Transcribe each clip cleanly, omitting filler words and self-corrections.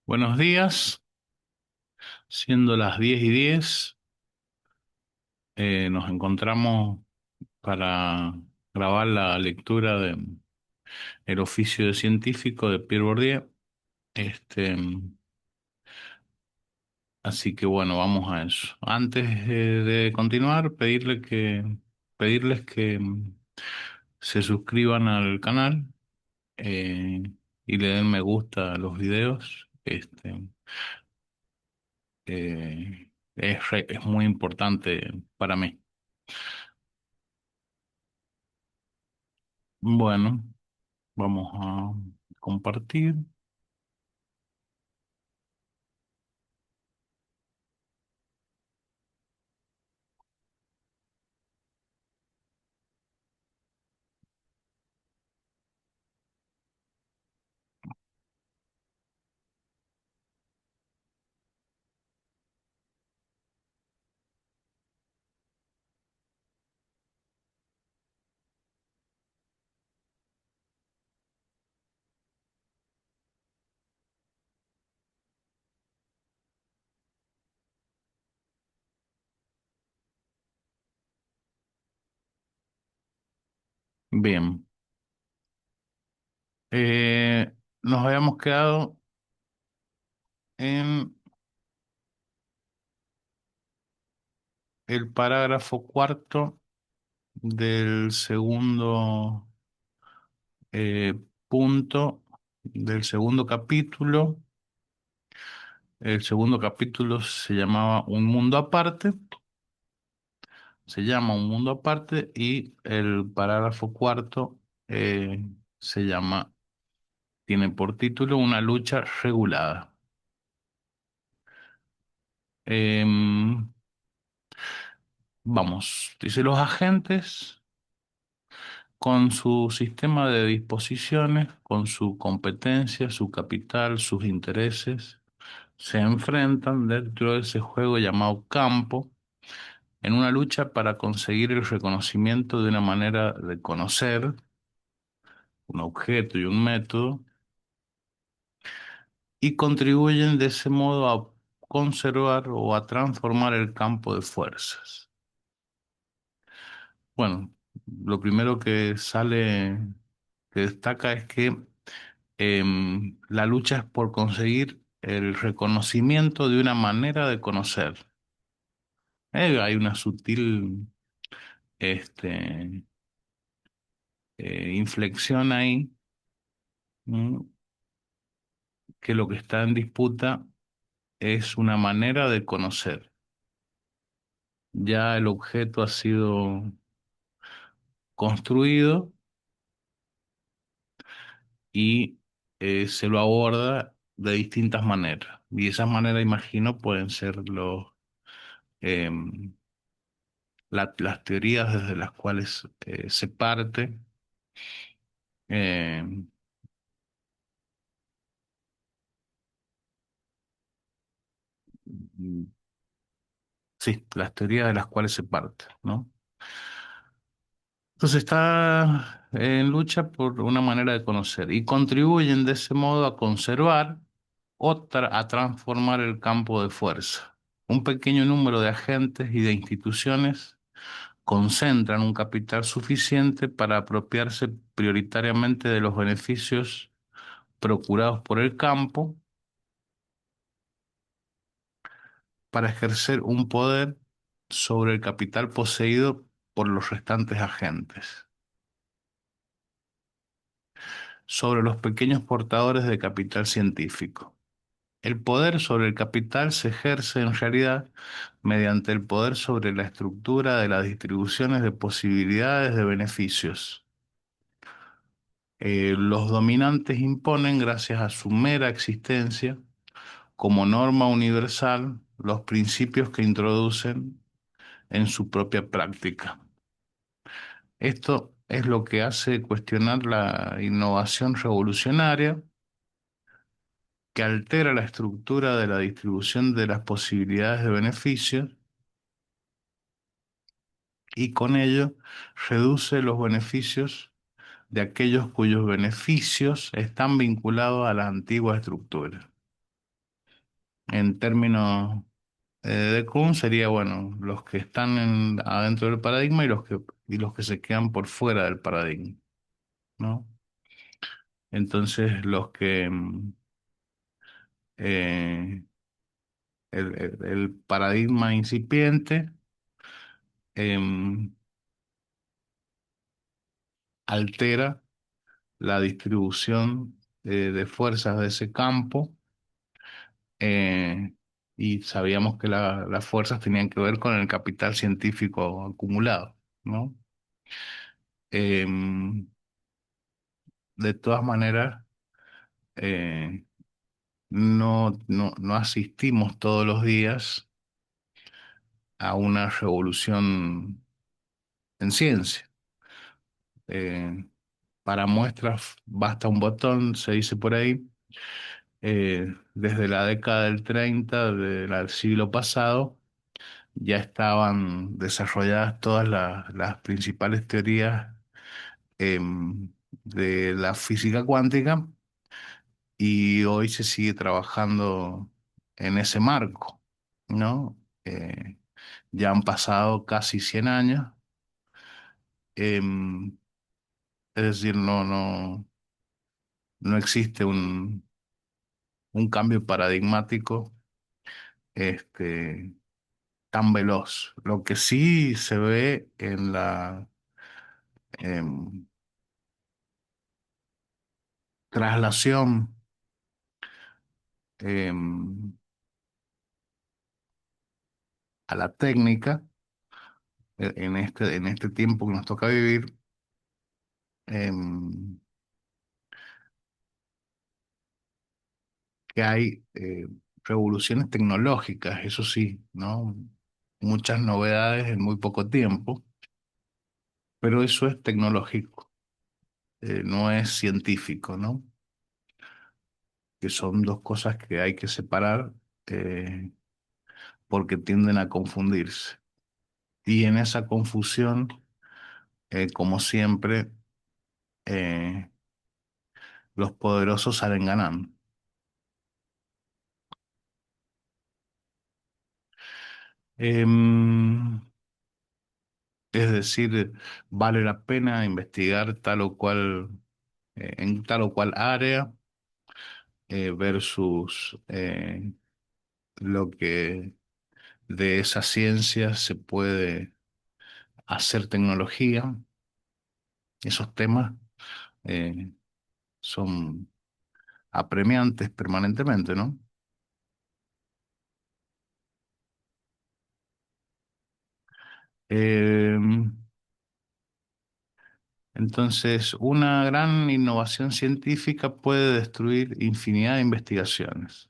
Buenos días, siendo las 10:10, nos encontramos para grabar la lectura de El oficio de científico de Pierre Bourdieu. Este, Así que bueno, vamos a eso. Antes de continuar, pedirles que se suscriban al canal eh, y le den me gusta a los videos. Es muy importante para mí. Bueno. Vamos a compartir. Bien. Nos habíamos quedado en el parágrafo cuarto del segundo eh, punto del segundo capítulo. El segundo capítulo se llamaba Un mundo aparte. Se llama Un mundo aparte y el parágrafo cuarto eh, se llama, tiene por título Una lucha regulada. Em, Vamos, dice los agentes con su sistema de disposiciones, con su competencia, su capital, sus intereses, se enfrentan dentro de ese juego llamado campo en una lucha para conseguir el reconocimiento de una manera de conocer un objeto y un método y contribuyen de ese modo a conservar o a transformar el campo de fuerzas. Bueno, lo primero que sale, que destaca es que la lucha es por conseguir el reconocimiento de una manera de conocer. Hay una sutil este, inflexión ahí, ¿m? Que lo que está en disputa es una manera de conocer. Ya el objeto ha sido construido y se lo aborda de distintas maneras. Y esas maneras, imagino, pueden ser em, las teorías desde las cuales se parte. eh, sí, las teorías de las cuales se parte, ¿no? Entonces está en lucha por una manera de conocer y contribuyen de ese modo a conservar a transformar el campo de fuerza. Un pequeño número de agentes y de instituciones concentran un capital suficiente para apropiarse prioritariamente de los beneficios procurados por el campo para ejercer un poder sobre el capital poseído por los restantes agentes, sobre los pequeños portadores de capital científico. El poder sobre el capital se ejerce en realidad mediante el poder sobre la estructura de las distribuciones de posibilidades de beneficios. Los dominantes imponen, gracias a su mera existencia, como norma universal, los principios que introducen en su propia práctica. Esto es lo que hace cuestionar la innovación revolucionaria que altera la estructura de la distribución de las posibilidades de beneficios y con ello reduce los beneficios de aquellos cuyos beneficios están vinculados a la antigua estructura. En términos de Kuhn sería, bueno, los que están adentro del paradigma y los que se quedan por fuera del paradigma, ¿no? Entonces, eh, el paradigma incipiente em, altera la distribución de fuerzas de ese campo, eh, y sabíamos que las fuerzas tenían que ver con el capital científico acumulado, ¿no? Em, de todas maneras, eh, no asistimos todos los días a una revolución en ciencia. Eh, para muestras basta un botón, se dice por ahí. Desde la década del 30 del siglo pasado ya estaban desarrolladas todas las principales teorías de la física cuántica, y hoy se sigue trabajando en ese marco, ¿no? Ya han pasado casi 100 años, em, es decir, no existe un cambio paradigmático este, tan veloz. Lo que sí se ve en la em, traslación em, a la técnica, en este tiempo que nos toca vivir, em, que hay revoluciones tecnológicas, eso sí, ¿no? Muchas novedades en muy poco tiempo, pero eso es tecnológico, no es científico, ¿no? Que son dos cosas que hay que separar, eh, porque tienden a confundirse. Y en esa confusión, como siempre, eh, los poderosos salen ganando. Em, es decir, vale la pena investigar tal o cual, en tal o cual área, versus lo que de esa ciencia se puede hacer tecnología. Esos temas eh, son apremiantes permanentemente, ¿no? Em, Entonces, una gran innovación científica puede destruir infinidad de investigaciones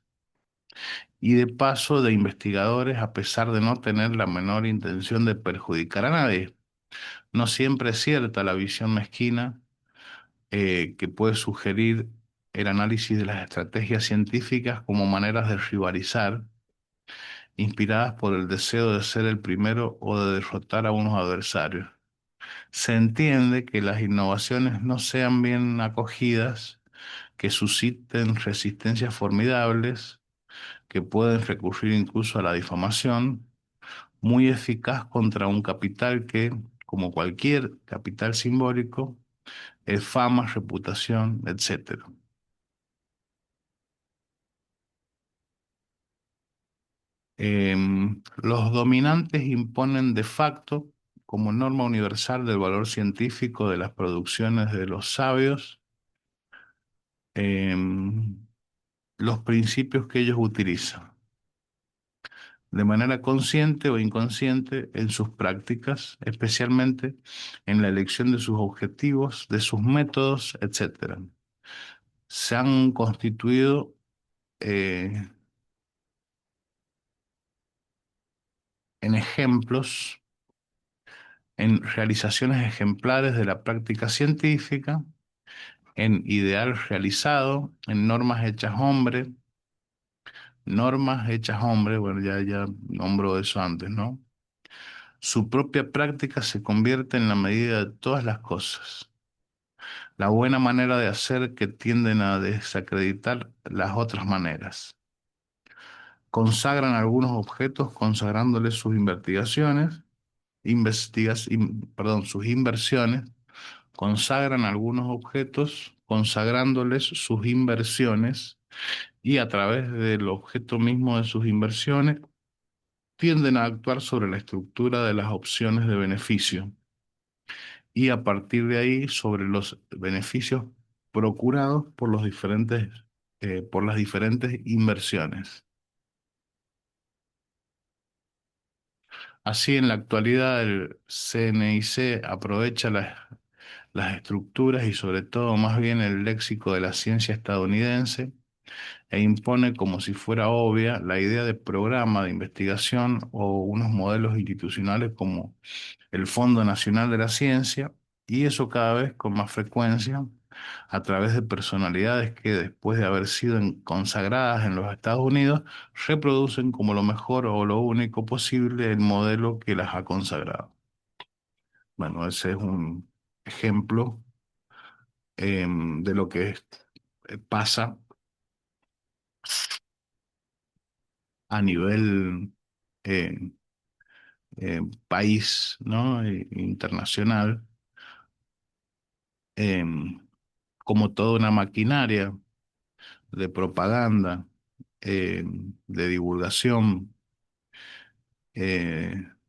y de paso de investigadores, a pesar de no tener la menor intención de perjudicar a nadie. No siempre es cierta la visión mezquina que puede sugerir el análisis de las estrategias científicas como maneras de rivalizar, inspiradas por el deseo de ser el primero o de derrotar a unos adversarios. Se entiende que las innovaciones no sean bien acogidas, que susciten resistencias formidables, que pueden recurrir incluso a la difamación, muy eficaz contra un capital que, como cualquier capital simbólico, es fama, reputación, etcétera. Los dominantes imponen de facto, como norma universal del valor científico de las producciones de los sabios, em, los principios que ellos utilizan, de manera consciente o inconsciente en sus prácticas, especialmente en la elección de sus objetivos, de sus métodos, etcétera. Se han constituido eh, en ejemplos, en realizaciones ejemplares de la práctica científica, en ideal realizado, en normas hechas hombre, bueno, ya nombro eso antes, ¿no? Su propia práctica se convierte en la medida de todas las cosas. La buena manera de hacer que tienden a desacreditar las otras maneras. consagran algunos objetos consagrándoles sus sus inversiones, consagran algunos objetos consagrándoles sus inversiones y a través del objeto mismo de sus inversiones tienden a actuar sobre la estructura de las opciones de beneficio y a partir de ahí sobre los beneficios procurados por por las diferentes inversiones. Así, en la actualidad, el CNIC aprovecha las estructuras y sobre todo más bien el léxico de la ciencia estadounidense e impone como si fuera obvia la idea de programa de investigación o unos modelos institucionales como el Fondo Nacional de la Ciencia, y eso cada vez con más frecuencia a través de personalidades que después de haber sido consagradas en los Estados Unidos, reproducen como lo mejor o lo único posible el modelo que las ha consagrado. Bueno, ese es un ejemplo de lo que pasa a nivel eh, país, ¿no? Internacional, em, como toda una maquinaria de propaganda, de divulgación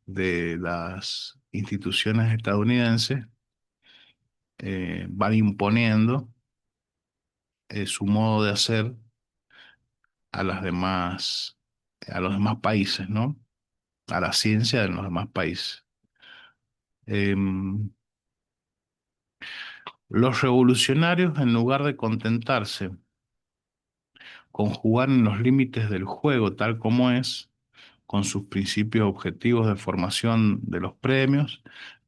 de las instituciones estadounidenses, van imponiendo su modo de hacer a a los demás países, ¿no? A la ciencia de los demás países. Em, los revolucionarios, en lugar de contentarse con jugar en los límites del juego tal como es, con sus principios objetivos de formación de los premios,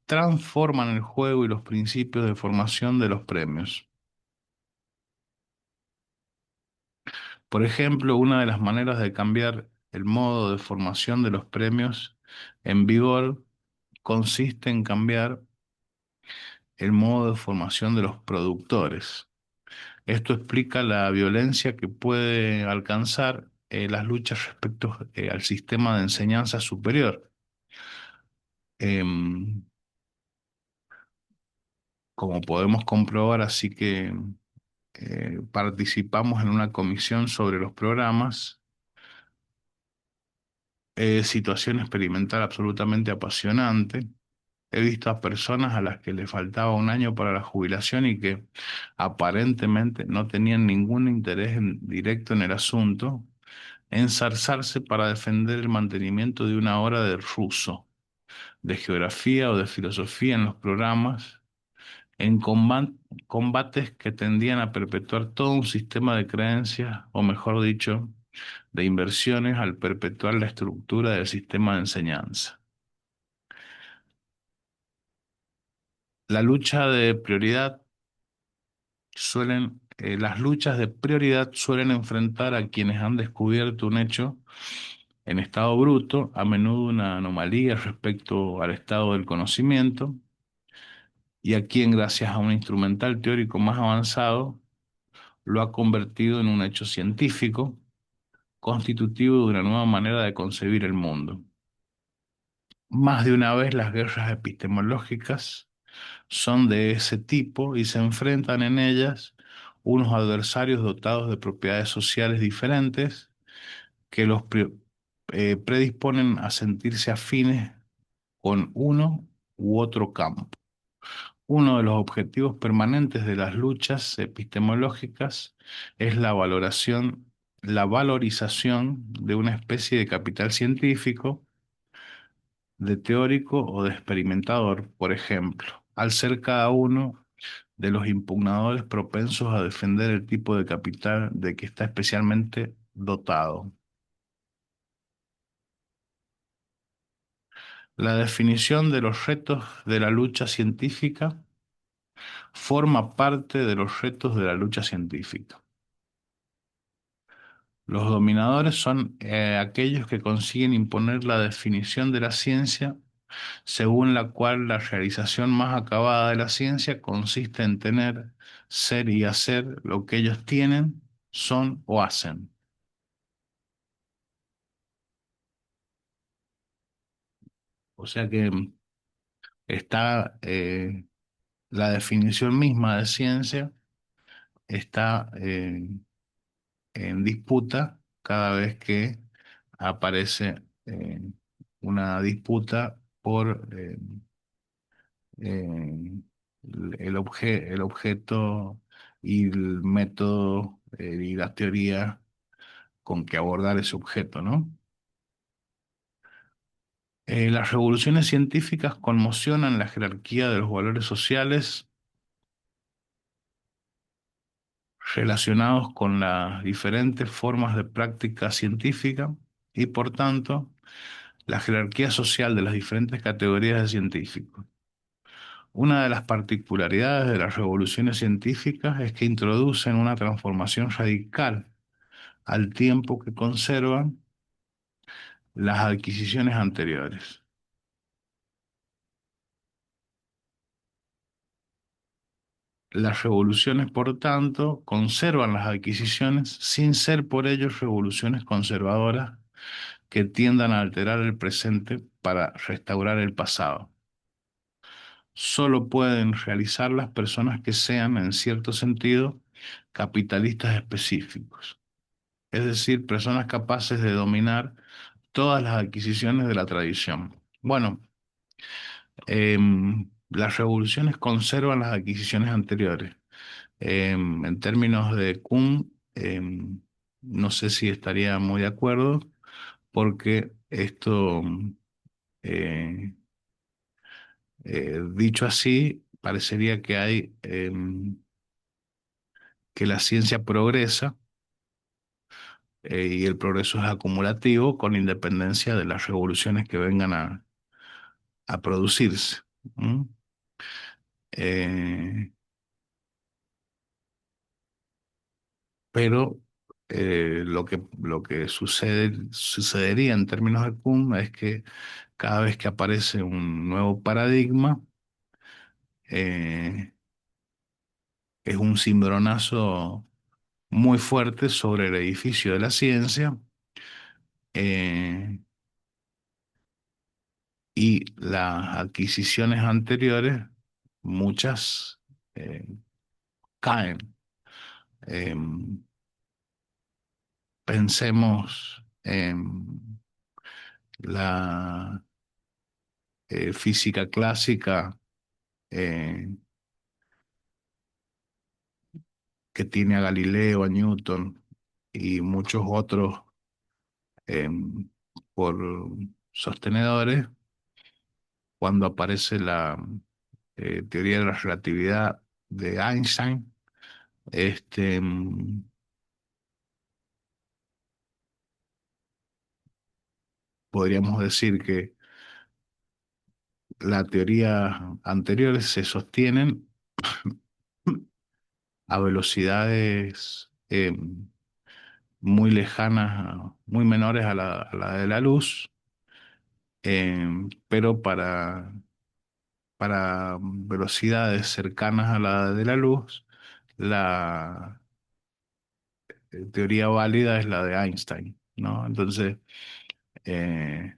transforman el juego y los principios de formación de los premios. Por ejemplo, una de las maneras de cambiar el modo de formación de los premios en vigor consiste en cambiar el modo de formación de los productores. Esto explica la violencia que puede alcanzar las luchas respecto al sistema de enseñanza superior. Em, Como podemos comprobar, así que participamos en una comisión sobre los programas, situación experimental absolutamente apasionante. He visto a personas a las que les faltaba un año para la jubilación y que aparentemente no tenían ningún interés directo en el asunto, ensarzarse para defender el mantenimiento de una hora de ruso, de geografía o de filosofía en los programas, en combates que tendían a perpetuar todo un sistema de creencias, o mejor dicho, de inversiones al perpetuar la estructura del sistema de enseñanza. La lucha de prioridad las luchas de prioridad suelen enfrentar a quienes han descubierto un hecho en estado bruto, a menudo una anomalía respecto al estado del conocimiento, y a quien, gracias a un instrumental teórico más avanzado, lo ha convertido en un hecho científico constitutivo de una nueva manera de concebir el mundo. Más de una vez las guerras epistemológicas son de ese tipo y se enfrentan en ellas unos adversarios dotados de propiedades sociales diferentes que predisponen a sentirse afines con uno u otro campo. Uno de los objetivos permanentes de las luchas epistemológicas es la valorización de una especie de capital científico, de teórico o de experimentador, por ejemplo, al ser cada uno de los impugnadores propensos a defender el tipo de capital de que está especialmente dotado. La definición de los retos de la lucha científica forma parte de los retos de la lucha científica. Los dominadores son aquellos que consiguen imponer la definición de la ciencia según la cual la realización más acabada de la ciencia consiste en tener, ser y hacer lo que ellos tienen, son o hacen. O sea que está la definición misma de ciencia está en disputa cada vez que aparece una disputa por eh, el objeto y el método y la teoría con que abordar ese objeto, ¿no? Las revoluciones científicas conmocionan la jerarquía de los valores sociales relacionados con las diferentes formas de práctica científica y, por tanto, la jerarquía social de las diferentes categorías de científicos. Una de las particularidades de las revoluciones científicas es que introducen una transformación radical al tiempo que conservan las adquisiciones anteriores. Las revoluciones, por tanto, conservan las adquisiciones sin ser por ello revoluciones conservadoras que tiendan a alterar el presente para restaurar el pasado. Solo pueden realizar las personas que sean, en cierto sentido, capitalistas específicos, es decir, personas capaces de dominar todas las adquisiciones de la tradición. Bueno, las revoluciones conservan las adquisiciones anteriores. En términos de Kuhn, no sé si estaría muy de acuerdo, porque esto, eh, dicho así, parecería que hay que la ciencia progresa y el progreso es acumulativo con independencia de las revoluciones que vengan a producirse. ¿M? Eh, pero lo que sucedería en términos de Kuhn es que cada vez que aparece un nuevo paradigma, eh, es un cimbronazo muy fuerte sobre el edificio de la ciencia, eh, y las adquisiciones anteriores, muchas caen. Em, Pensemos en la física clásica eh, que tiene a Galileo, a Newton y muchos otros em, por sostenedores, cuando aparece la teoría de la relatividad de Einstein, este, podríamos decir que las teorías anteriores se sostienen a velocidades muy lejanas, muy menores a la de la luz, pero para velocidades cercanas a la de la luz, la teoría válida es la de Einstein, ¿no? Entonces, eh,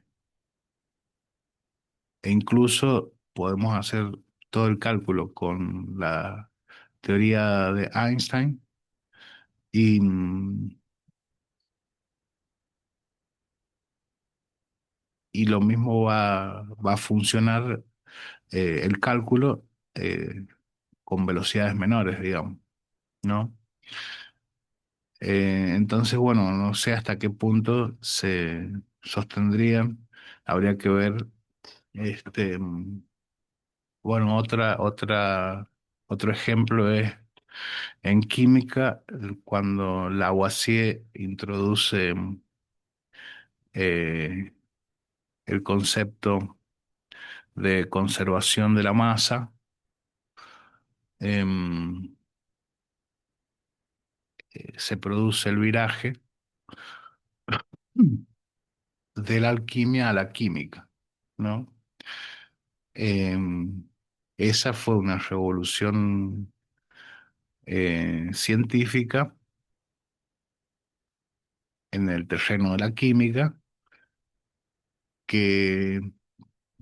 e incluso podemos hacer todo el cálculo con la teoría de Einstein y, y lo mismo va a funcionar el cálculo con velocidades menores, digamos, ¿no? Entonces, bueno, no sé hasta qué punto se sostendrían. Habría que ver, este, bueno, otro ejemplo es en química, cuando Lavoisier introduce eh, el concepto de conservación de la masa, em, se produce el viraje de la alquimia a la química, ¿no? Em, Esa fue una revolución científica en el terreno de la química que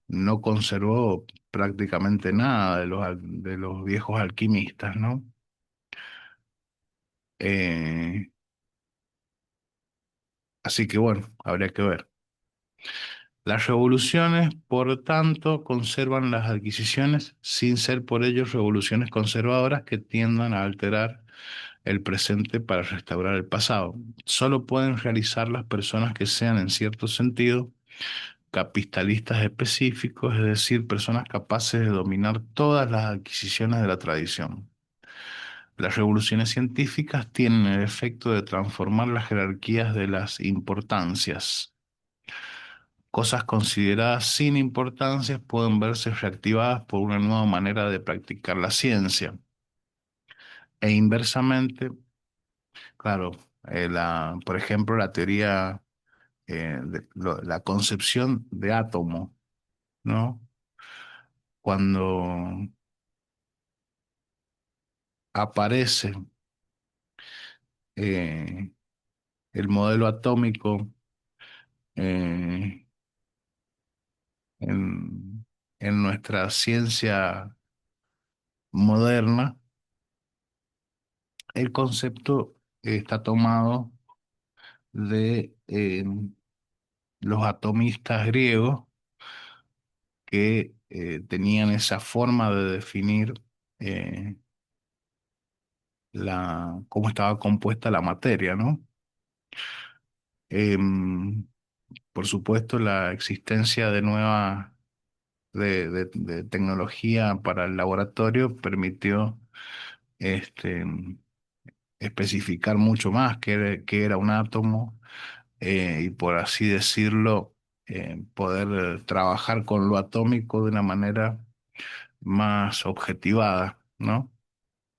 no conservó prácticamente nada de de los viejos alquimistas, ¿no? Eh, Así que bueno, habría que ver. Las revoluciones, por tanto, conservan las adquisiciones sin ser por ello revoluciones conservadoras que tiendan a alterar el presente para restaurar el pasado. Solo pueden realizar las personas que sean, en cierto sentido, capitalistas específicos, es decir, personas capaces de dominar todas las adquisiciones de la tradición. Las revoluciones científicas tienen el efecto de transformar las jerarquías de las importancias. Cosas consideradas sin importancia pueden verse reactivadas por una nueva manera de practicar la ciencia. E inversamente, claro, por ejemplo, la teoría, la concepción de átomo, ¿no? Cuando aparece eh, el modelo atómico eh, en, en nuestra ciencia moderna, el concepto está tomado de los atomistas griegos que tenían esa forma de definir eh, cómo estaba compuesta la materia, ¿no? Em, por supuesto, la existencia de de tecnología para el laboratorio permitió este, especificar mucho más qué era un átomo, y por así decirlo, poder trabajar con lo atómico de una manera más objetivada, ¿no?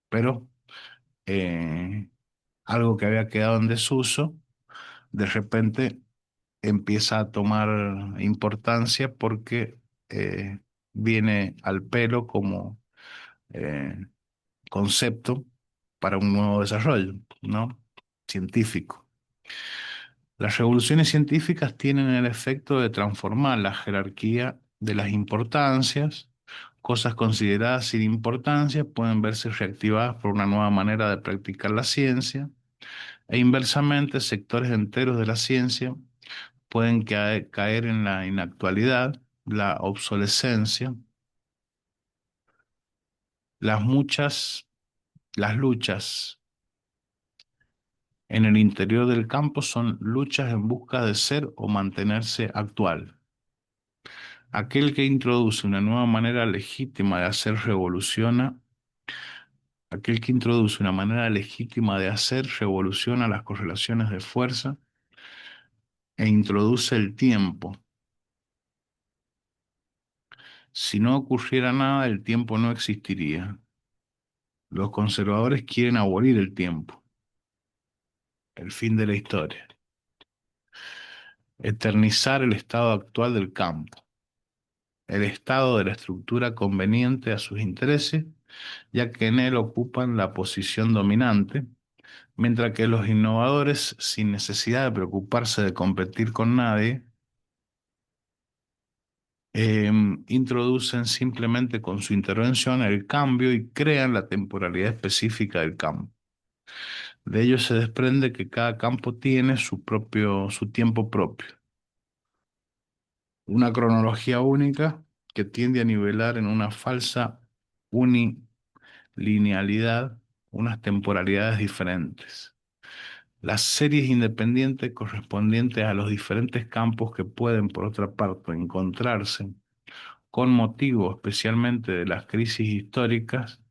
Pero eh, algo que había quedado en desuso, de repente empieza a tomar importancia porque eh, viene al pelo como eh, concepto para un nuevo desarrollo, ¿no? Científico. Las revoluciones científicas tienen el efecto de transformar la jerarquía de las importancias. Cosas consideradas sin importancia pueden verse reactivadas por una nueva manera de practicar la ciencia, e inversamente sectores enteros de la ciencia pueden caer en la inactualidad, la obsolescencia, las muchas, las luchas en el interior del campo son luchas en busca de ser o mantenerse actual. Aquel que introduce una nueva manera legítima de hacer aquel que introduce una manera legítima de hacer revoluciona las correlaciones de fuerza e introduce el tiempo. Si no ocurriera nada, el tiempo no existiría. Los conservadores quieren abolir el tiempo, el fin de la historia, eternizar el estado actual del campo, el estado de la estructura conveniente a sus intereses, ya que en él ocupan la posición dominante, mientras que los innovadores, sin necesidad de preocuparse de competir con nadie, introducen simplemente con su intervención el cambio y crean la temporalidad específica del campo. De ello se desprende que cada campo tiene su tiempo propio, una cronología única que tiende a nivelar en una falsa unilinealidad unas temporalidades diferentes. Las series independientes correspondientes a los diferentes campos que pueden, por otra parte, encontrarse con motivo especialmente de las crisis históricas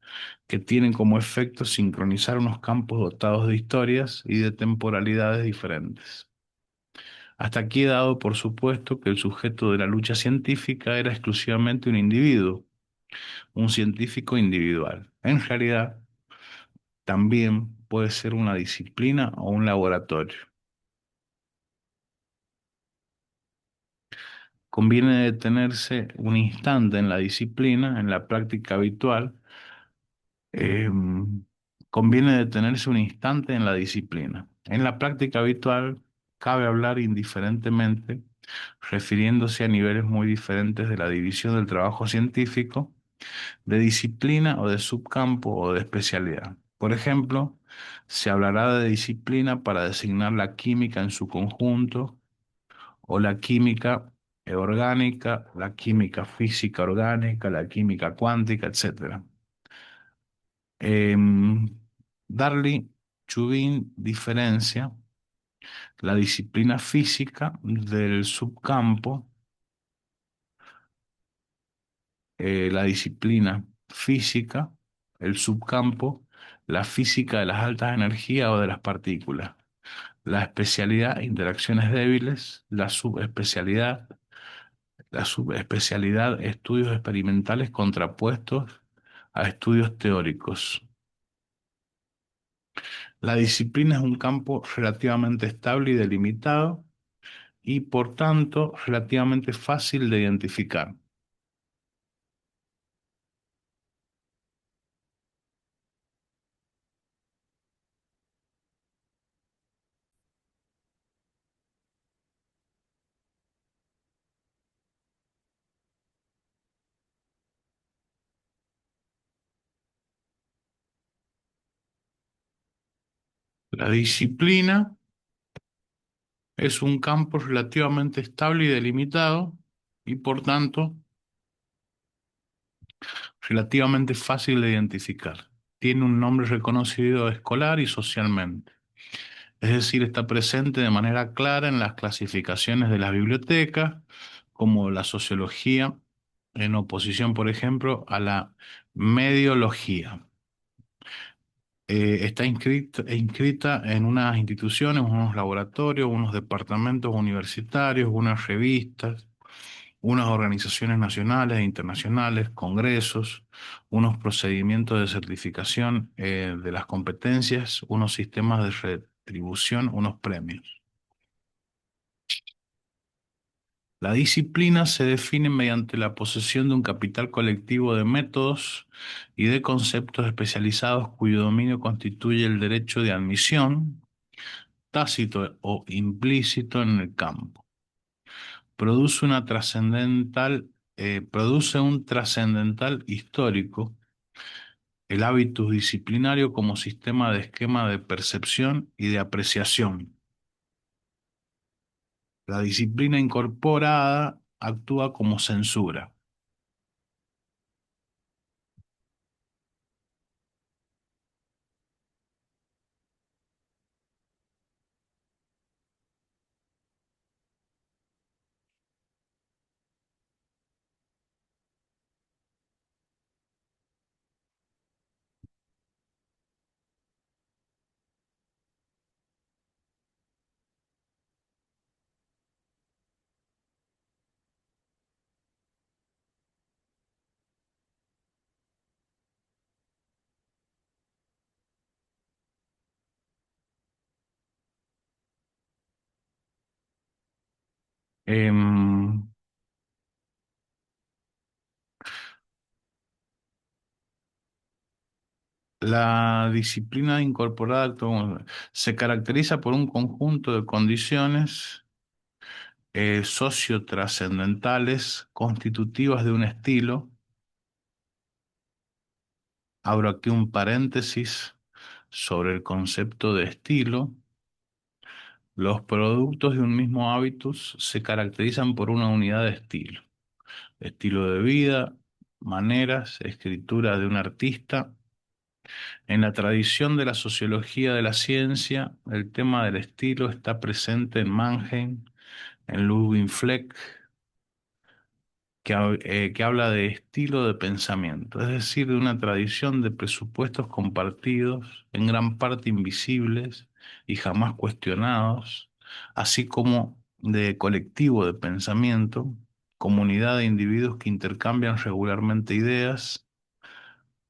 que tienen como efecto sincronizar unos campos dotados de historias y de temporalidades diferentes. Hasta aquí he dado por supuesto que el sujeto de la lucha científica era exclusivamente un individuo, un científico individual. En realidad, también puede ser una disciplina o un laboratorio. Conviene detenerse un instante en la disciplina, en la práctica habitual. Conviene detenerse un instante en la disciplina. En la práctica habitual cabe hablar indiferentemente refiriéndose a niveles muy diferentes de la división del trabajo científico, de disciplina o de subcampo o de especialidad. Por ejemplo, se hablará de disciplina para designar la química en su conjunto o la química orgánica, la química física orgánica, la química cuántica, etcétera. Darly Chubin diferencia la disciplina física del subcampo, la disciplina física, el subcampo, la física de las altas energías o de las partículas, la especialidad, interacciones débiles, la subespecialidad, estudios experimentales contrapuestos a estudios teóricos. La disciplina es un campo relativamente estable y delimitado y, por tanto, relativamente fácil de identificar. La disciplina es un campo relativamente estable y delimitado y, por tanto, relativamente fácil de identificar. Tiene un nombre reconocido escolar y socialmente. Es decir, está presente de manera clara en las clasificaciones de las bibliotecas, como la sociología, en oposición, por ejemplo, a la mediología. Está inscrita en unas instituciones, unos laboratorios, unos departamentos universitarios, unas revistas, unas organizaciones nacionales e internacionales, congresos, unos procedimientos de certificación de las competencias, unos sistemas de retribución, unos premios. La disciplina se define mediante la posesión de un capital colectivo de métodos y de conceptos especializados cuyo dominio constituye el derecho de admisión, tácito o implícito en el campo. Produce un trascendental histórico, el hábitus disciplinario como sistema de esquema de percepción y de apreciación. La disciplina incorporada actúa como censura. Em, la disciplina incorporada se caracteriza por un conjunto de condiciones sociotrascendentales constitutivas de un estilo. Abro aquí un paréntesis sobre el concepto de estilo. Los productos de un mismo hábitus se caracterizan por una unidad de estilo. Estilo de vida, maneras, escritura de un artista. En la tradición de la sociología de la ciencia, el tema del estilo está presente en Mannheim, en Ludwig Fleck, que habla de estilo de pensamiento, es decir, de una tradición de presupuestos compartidos, en gran parte invisibles y jamás cuestionados, así como de colectivo de pensamiento, comunidad de individuos que intercambian regularmente ideas,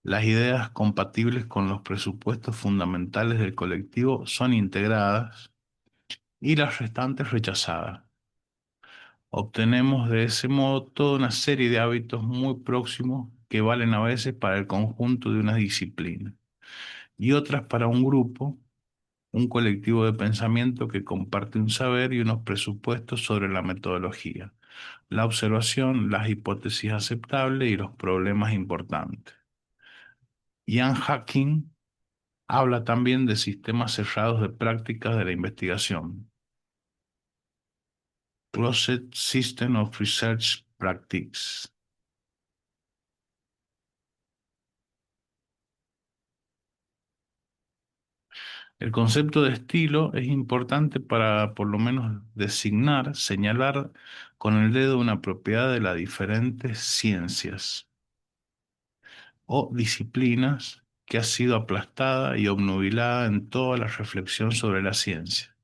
las ideas compatibles con los presupuestos fundamentales del colectivo son integradas y las restantes rechazadas. Obtenemos de ese modo toda una serie de hábitos muy próximos que valen a veces para el conjunto de una disciplina y otras para un grupo, un colectivo de pensamiento que comparte un saber y unos presupuestos sobre la metodología, la observación, las hipótesis aceptables y los problemas importantes. Ian Hacking habla también de sistemas cerrados de prácticas de la investigación, Closed System of Research Practice. El concepto de estilo es importante para, por lo menos, designar, señalar con el dedo una propiedad de las diferentes ciencias o disciplinas que ha sido aplastada y obnubilada en toda la reflexión sobre la ciencia,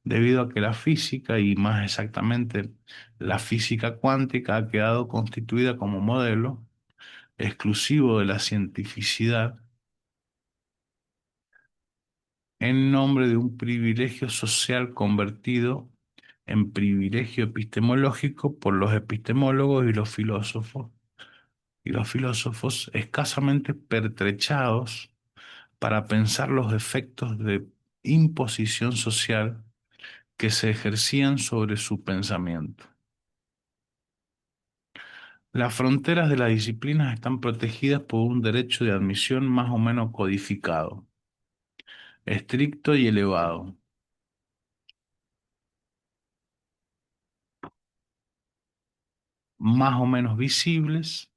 debido a que la física, y más exactamente la física cuántica, ha quedado constituida como modelo exclusivo de la cientificidad en nombre de un privilegio social convertido en privilegio epistemológico por los epistemólogos y los filósofos escasamente pertrechados para pensar los efectos de imposición social que se ejercían sobre su pensamiento. Las fronteras de las disciplinas están protegidas por un derecho de admisión más o menos codificado, estricto y elevado, más o menos visibles,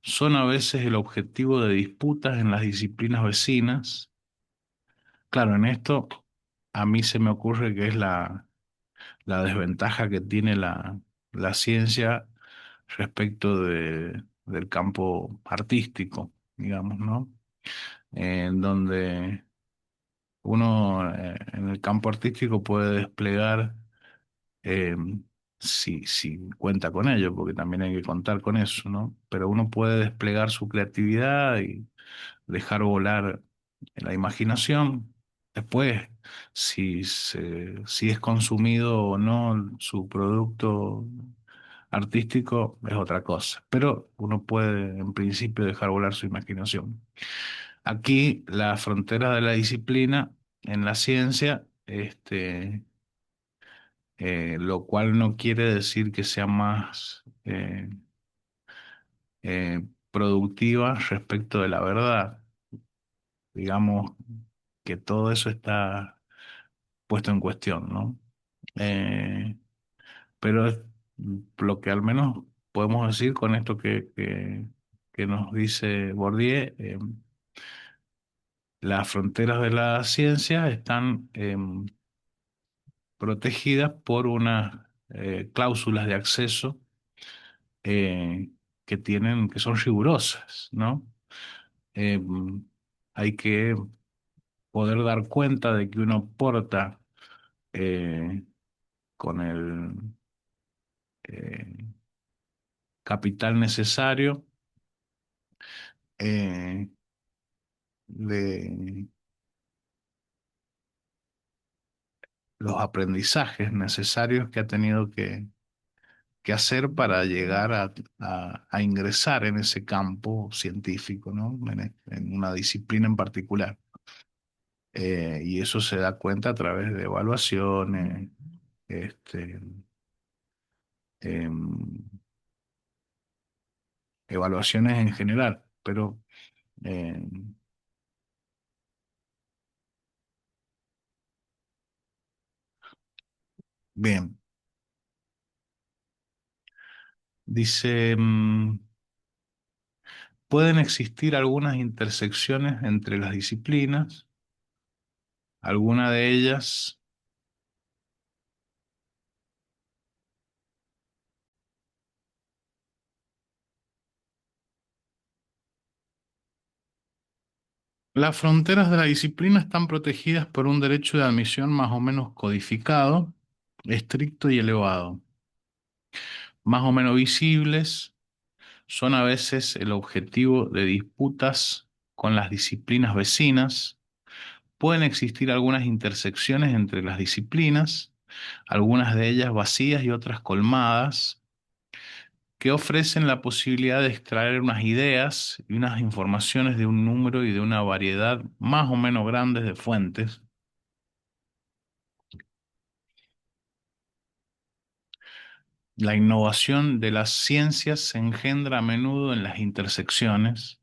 son a veces el objetivo de disputas en las disciplinas vecinas. Claro, en esto a mí se me ocurre que es la desventaja que tiene la ciencia respecto del campo artístico, digamos, ¿no? En donde uno en el campo artístico puede desplegar, eh, si cuenta con ello, porque también hay que contar con eso, ¿no? Pero uno puede desplegar su creatividad y dejar volar la imaginación. Después, si es consumido o no su producto artístico, es otra cosa. Pero uno puede, en principio, dejar volar su imaginación. Aquí, la frontera de la disciplina en la ciencia, lo cual no quiere decir que sea más productiva respecto de la verdad. Digamos que todo eso está puesto en cuestión, ¿no? Eh, pero es lo que al menos podemos decir con esto que nos dice Bourdieu, las fronteras de la ciencia están protegidas por unas cláusulas de acceso eh, que son rigurosas, ¿no? Eh, Hay que poder dar cuenta de que uno porta eh, con el eh, capital necesario eh, de los aprendizajes necesarios que ha tenido que hacer para llegar a ingresar en ese campo científico, ¿no? En una disciplina en particular. Y eso se da cuenta a través de evaluaciones, este, em, evaluaciones en general, pero bien, dice, pueden existir algunas intersecciones entre las disciplinas, alguna de ellas, las fronteras de la disciplina están protegidas por un derecho de admisión más o menos codificado, estricto y elevado, más o menos visibles, son a veces el objetivo de disputas con las disciplinas vecinas. Pueden existir algunas intersecciones entre las disciplinas, algunas de ellas vacías y otras colmadas, que ofrecen la posibilidad de extraer unas ideas y unas informaciones de un número y de una variedad más o menos grandes de fuentes. La innovación de las ciencias se engendra a menudo en las intersecciones.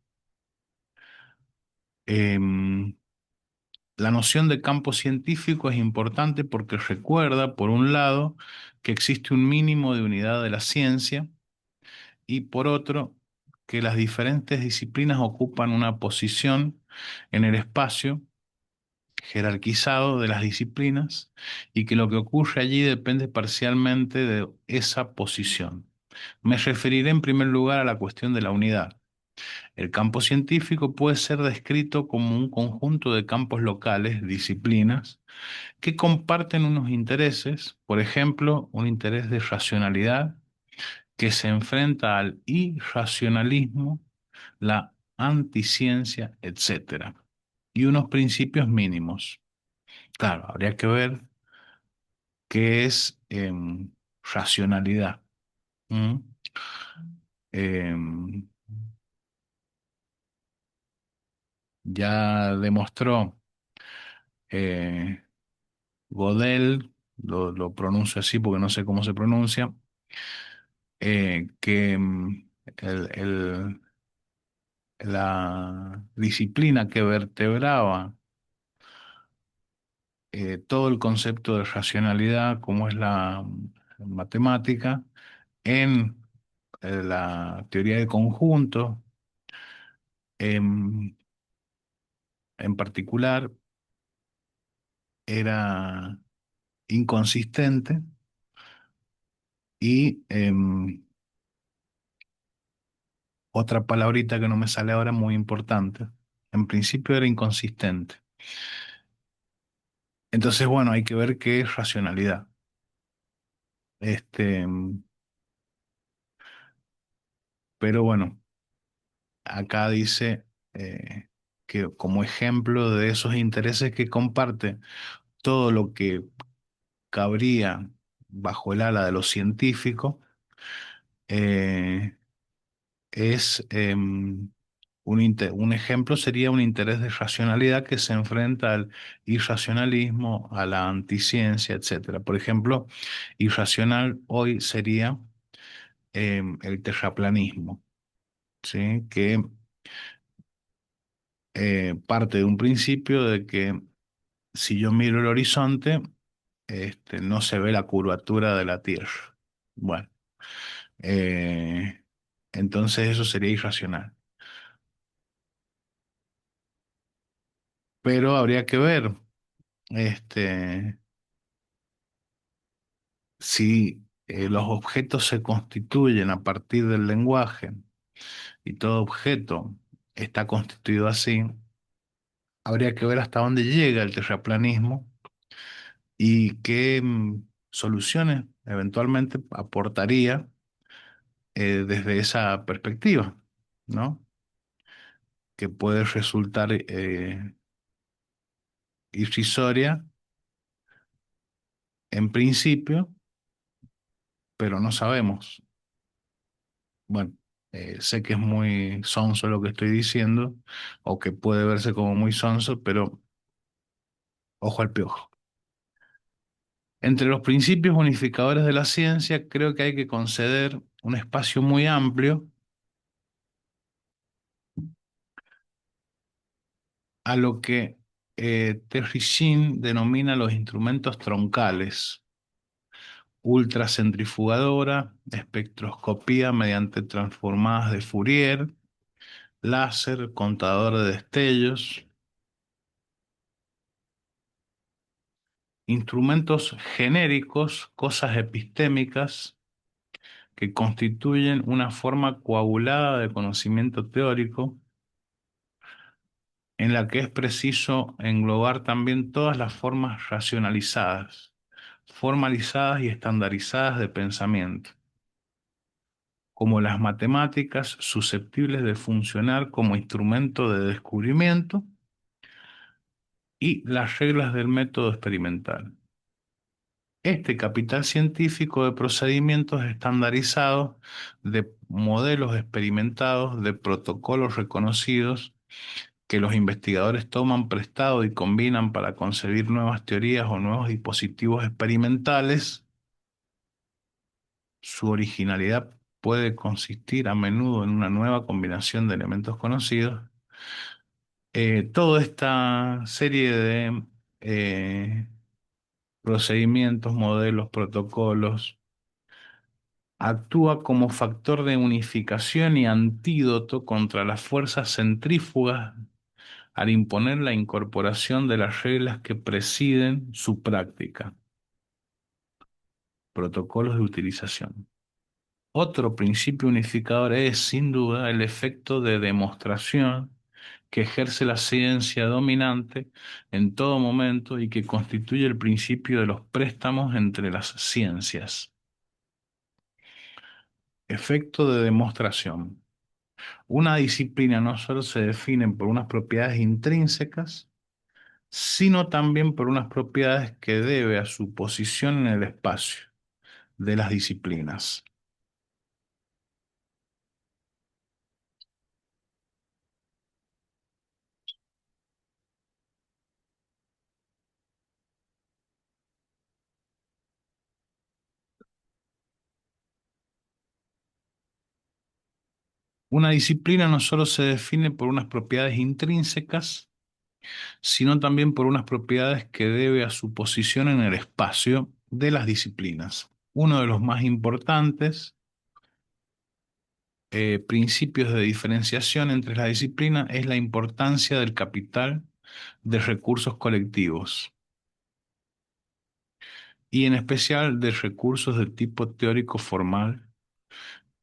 Em, la noción de campo científico es importante porque recuerda, por un lado, que existe un mínimo de unidad de la ciencia y por otro, que las diferentes disciplinas ocupan una posición en el espacio jerarquizado de las disciplinas y que lo que ocurre allí depende parcialmente de esa posición. Me referiré en primer lugar a la cuestión de la unidad. El campo científico puede ser descrito como un conjunto de campos locales, disciplinas, que comparten unos intereses, por ejemplo, un interés de racionalidad que se enfrenta al irracionalismo, la anticiencia, etcétera, y unos principios mínimos. Claro, habría que ver qué es racionalidad. ¿M? Em, ya demostró eh, Godel, lo pronuncio así porque no sé cómo se pronuncia, que la disciplina que vertebraba todo el concepto de racionalidad, como es la matemática, en la teoría de conjuntos, en, en particular, era inconsistente y otra palabrita que no me sale ahora muy importante. En principio era inconsistente. Entonces, bueno, hay que ver qué es racionalidad. Este, pero bueno, acá dice que como ejemplo de esos intereses que comparte todo lo que cabría bajo el ala de lo científico, eh, es un ejemplo sería un interés de racionalidad que se enfrenta al irracionalismo, a la anticiencia, etcétera. Por ejemplo, irracional hoy sería el terraplanismo, ¿sí? Que parte de un principio de que si yo miro el horizonte, no se ve la curvatura de la Tierra. Bueno, eh, entonces eso sería irracional. Pero habría que ver, este, si los objetos se constituyen a partir del lenguaje y todo objeto está constituido así, habría que ver hasta dónde llega el terraplanismo y qué soluciones eventualmente aportaría desde esa perspectiva, ¿no? Que puede resultar irrisoria en principio, pero no sabemos. Bueno, sé que es muy sonso lo que estoy diciendo, o que puede verse como muy sonso, pero ojo al piojo. Entre los principios unificadores de la ciencia, creo que hay que conceder un espacio muy amplio a lo que Terry Sheen denomina los instrumentos troncales: ultracentrifugadora, espectroscopía mediante transformadas de Fourier, láser, contador de destellos, instrumentos genéricos, cosas epistémicas que constituyen una forma coagulada de conocimiento teórico en la que es preciso englobar también todas las formas racionalizadas, formalizadas y estandarizadas de pensamiento, como las matemáticas susceptibles de funcionar como instrumento de descubrimiento y las reglas del método experimental. Este capital científico de procedimientos estandarizados, de modelos experimentados, de protocolos reconocidos que los investigadores toman prestado y combinan para concebir nuevas teorías o nuevos dispositivos experimentales, Su originalidad puede consistir a menudo en una nueva combinación de elementos conocidos. Toda esta serie de eh, procedimientos, modelos, protocolos, actúa como factor de unificación y antídoto contra las fuerzas centrífugas al imponer la incorporación de las reglas que presiden su práctica. Protocolos de utilización. Otro principio unificador es, sin duda, el efecto de demostración que ejerce la ciencia dominante en todo momento y que constituye el principio de los préstamos entre las ciencias. Efecto de demostración. Una disciplina no solo se define por unas propiedades intrínsecas, sino también por unas propiedades que debe a su posición en el espacio de las disciplinas. Una disciplina no solo se define por unas propiedades intrínsecas, sino también por unas propiedades que debe a su posición en el espacio de las disciplinas. Uno de los más importantes principios de diferenciación entre las disciplinas es la importancia del capital de recursos colectivos y en especial de recursos de tipo teórico formal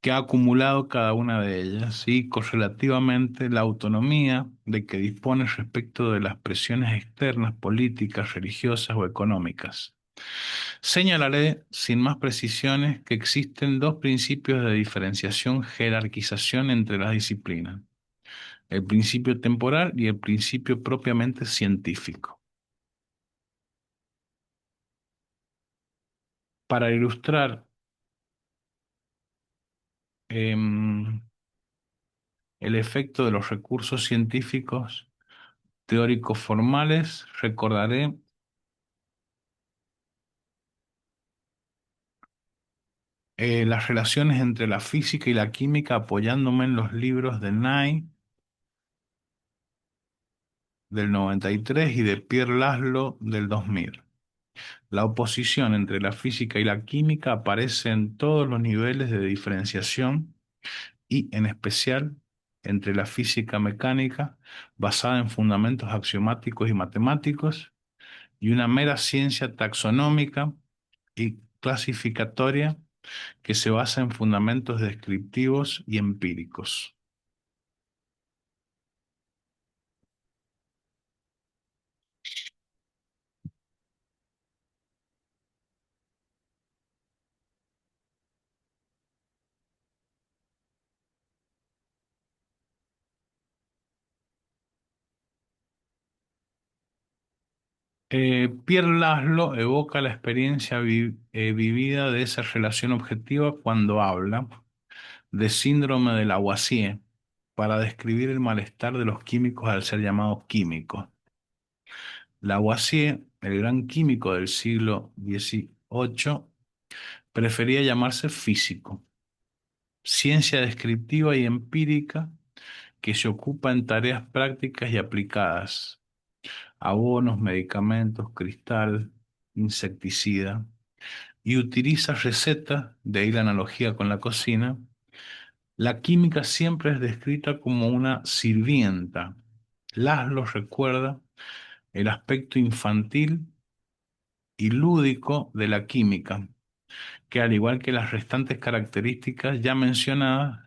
que ha acumulado cada una de ellas y correlativamente la autonomía de que dispone respecto de las presiones externas, políticas, religiosas o económicas. Señalaré sin más precisiones que existen dos principios de diferenciación, jerarquización entre las disciplinas: el principio temporal y el principio propiamente científico. Para ilustrar em, el efecto de los recursos científicos teóricos formales, recordaré las relaciones entre la física y la química apoyándome en los libros de Nye del 93 y de Pierre Laszlo del 2000. La oposición entre la física y la química aparece en todos los niveles de diferenciación y en especial entre la física mecánica, basada en fundamentos axiomáticos y matemáticos, y una mera ciencia taxonómica y clasificatoria que se basa en fundamentos descriptivos y empíricos. Pierre Laszlo evoca la experiencia vivida de esa relación objetiva cuando habla de síndrome de Lavoisier para describir el malestar de los químicos al ser llamados químicos. Lavoisier, el gran químico del siglo XVIII, prefería llamarse físico, ciencia descriptiva y empírica que se ocupa en tareas prácticas y aplicadas, abonos, medicamentos, cristal, insecticida, y utiliza recetas, de ahí la analogía con la cocina. La química siempre es descrita como una sirvienta. Laszlo recuerda el aspecto infantil y lúdico de la química, que al igual que las restantes características ya mencionadas,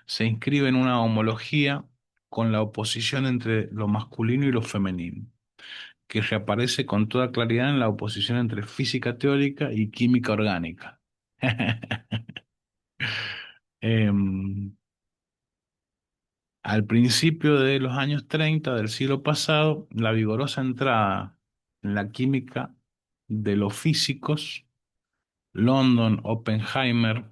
se inscribe en una homología con la oposición entre lo masculino y lo femenino, que reaparece con toda claridad en la oposición entre física teórica y química orgánica. Em, Al principio de los años 30 del siglo pasado, la vigorosa entrada en la química de los físicos, London, Oppenheimer,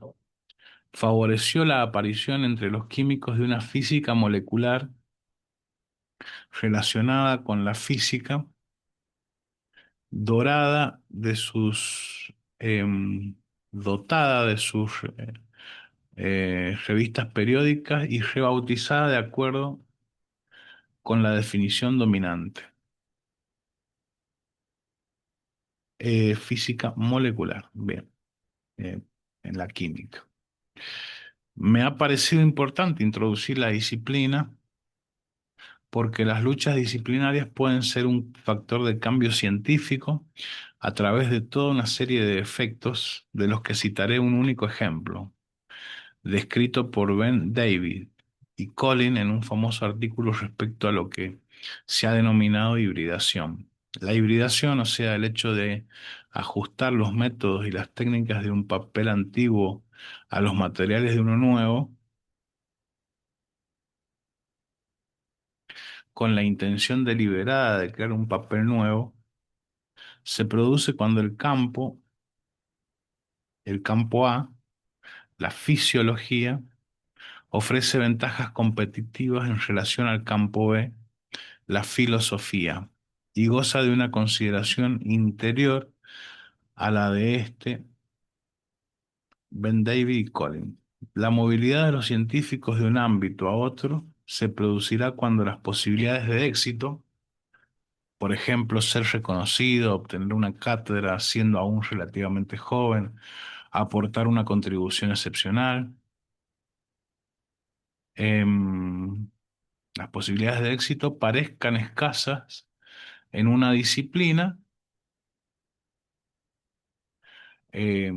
favoreció la aparición entre los químicos de una física molecular relacionada con la física dorada de sus dotada de sus revistas periódicas y rebautizada de acuerdo con la definición dominante. Física molecular, bien, eh, en la química. Me ha parecido importante introducir la disciplina porque las luchas disciplinarias pueden ser un factor de cambio científico a través de toda una serie de efectos de los que citaré un único ejemplo, descrito por Ben David y Colin en un famoso artículo respecto a lo que se ha denominado hibridación. La hibridación, o sea, el hecho de ajustar los métodos y las técnicas de un papel antiguo a los materiales de uno nuevo, con la intención deliberada de crear un papel nuevo, se produce cuando el campo A, la fisiología, ofrece ventajas competitivas en relación al campo B, la filosofía, y goza de una consideración interior a la de Ben David y Colin. La movilidad de los científicos de un ámbito a otro se producirá cuando las posibilidades de éxito, por ejemplo, ser reconocido, obtener una cátedra siendo aún relativamente joven, aportar una contribución excepcional, em, las posibilidades de éxito parezcan escasas en una disciplina, eh,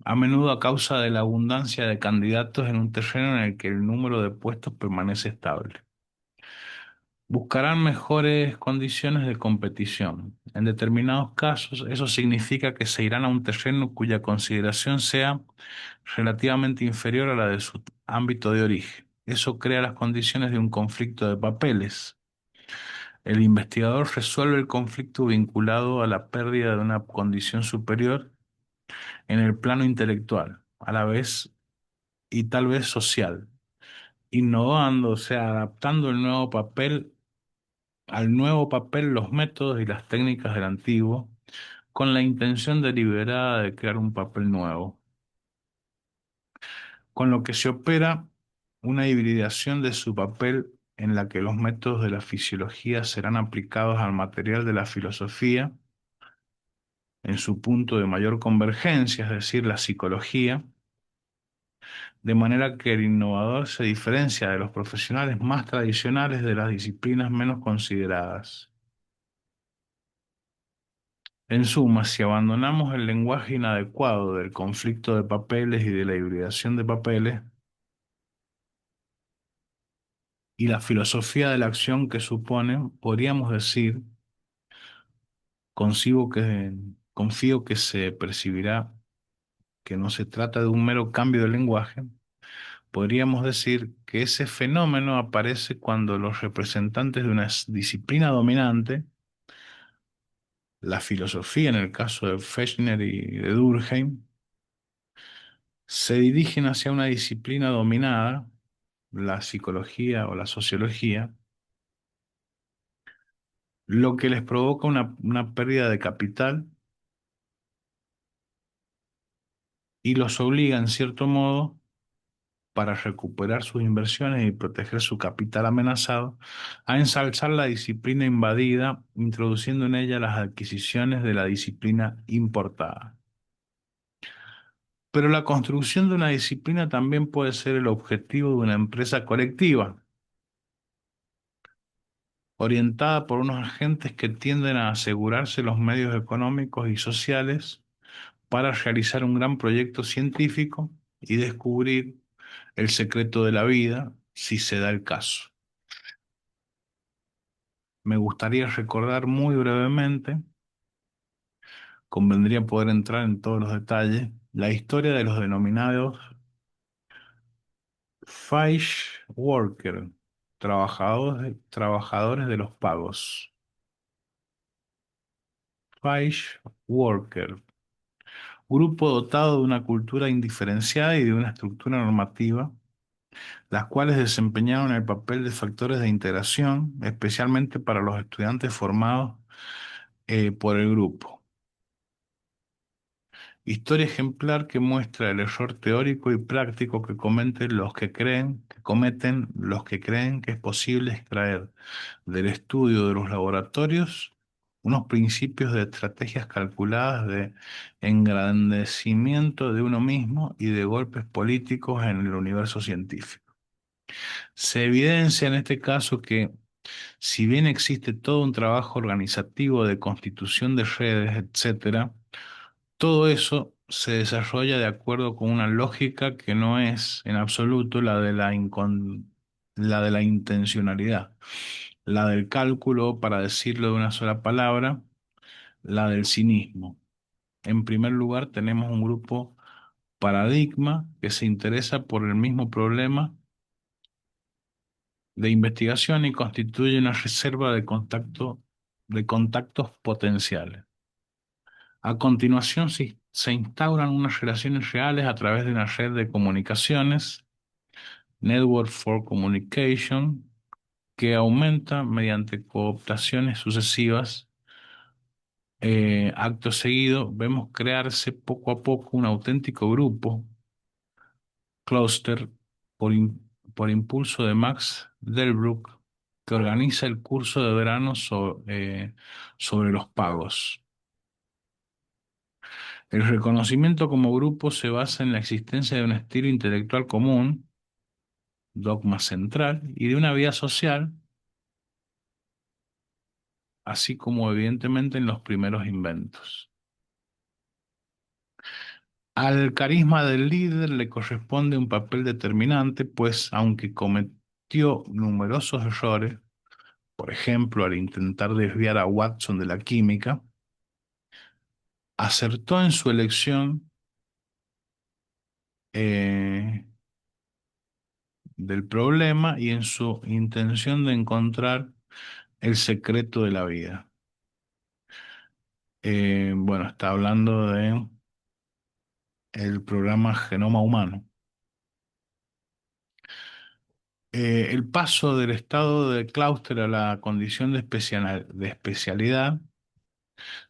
a menudo a causa de la abundancia de candidatos en un terreno en el que el número de puestos permanece estable. Buscarán mejores condiciones de competición. En determinados casos, eso significa que se irán a un terreno cuya consideración sea relativamente inferior a la de su ámbito de origen. Eso crea las condiciones de un conflicto de papeles. El investigador resuelve el conflicto vinculado a la pérdida de una condición superior en el plano intelectual, a la vez y tal vez social, innovando, o sea, adaptando el nuevo papel al nuevo papel los métodos y las técnicas del antiguo, con la intención deliberada de crear un papel nuevo, con lo que se opera una hibridación de su papel en la que los métodos de la fisiología serán aplicados al material de la filosofía en su punto de mayor convergencia, es decir, la psicología, de manera que el innovador se diferencia de los profesionales más tradicionales de las disciplinas menos consideradas. En suma, si abandonamos el lenguaje inadecuado del conflicto de papeles y de la hibridación de papeles, y la filosofía de la acción que supone, podríamos decir, concibo que, confío que se percibirá que no se trata de un mero cambio de lenguaje. Podríamos decir que ese fenómeno aparece cuando los representantes de una disciplina dominante, la filosofía en el caso de Fechner y de Durkheim, se dirigen hacia una disciplina dominada, la psicología o la sociología, lo que les provoca una pérdida de capital y los obliga, en cierto modo, para recuperar sus inversiones y proteger su capital amenazado, a ensalzar la disciplina invadida, introduciendo en ella las adquisiciones de la disciplina importada. Pero la construcción de una disciplina también puede ser el objetivo de una empresa colectiva, orientada por unos agentes que tienden a asegurarse los medios económicos y sociales para realizar un gran proyecto científico y descubrir el secreto de la vida, si se da el caso. Me gustaría recordar muy brevemente, convendría poder entrar en todos los detalles, la historia de los denominados Faish Worker, trabajadores de los pagos. Faish Worker, grupo dotado de una cultura indiferenciada y de una estructura normativa, las cuales desempeñaron el papel de factores de integración, especialmente para los estudiantes formados por el grupo, Historia ejemplar que muestra el error teórico y práctico que cometen los que creen que es posible extraer del estudio de los laboratorios unos principios de estrategias calculadas de engrandecimiento de uno mismo y de golpes políticos en el universo científico. Se evidencia en este caso que, si bien existe todo un trabajo organizativo de constitución de redes, etcétera, todo eso se desarrolla de acuerdo con una lógica que no es en absoluto la de la intencionalidad, la del cálculo, para decirlo de una sola palabra, la del cinismo. En primer lugar, tenemos un grupo paradigma que se interesa por el mismo problema de investigación y constituye una reserva de contactos potenciales. A continuación, se instauran unas relaciones reales a través de una red de comunicaciones, Network for Communication, que aumenta mediante cooptaciones sucesivas. Acto seguido, vemos crearse poco a poco un auténtico grupo, clúster, por impulso de Max Delbrück, que organiza el curso de verano sobre los pagos. El reconocimiento como grupo se basa en la existencia de un estilo intelectual común, dogma central, y de una vida social, así como evidentemente en los primeros inventos. Al carisma del líder le corresponde un papel determinante, pues aunque cometió numerosos errores, por ejemplo, al intentar desviar a Watson de la química, acertó en su elección eh, del problema y en su intención de encontrar el secreto de la vida. Bueno, está hablando de el programa Genoma Humano. El paso del estado de clúster a la condición de especialidad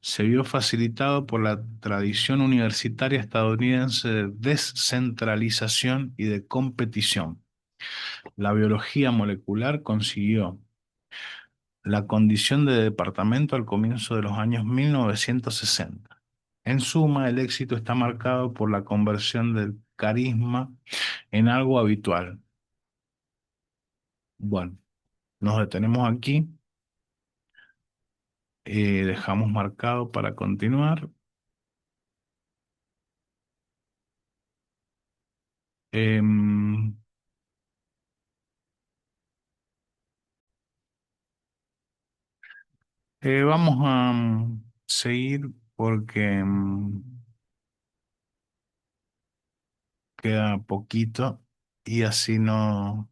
se vio facilitado por la tradición universitaria estadounidense de descentralización y de competición. La biología molecular consiguió la condición de departamento al comienzo de los años 1960. En suma, el éxito está marcado por la conversión del carisma en algo habitual. Bueno, nos detenemos aquí, dejamos marcado para continuar. Em, vamos a seguir porque queda poquito y así no...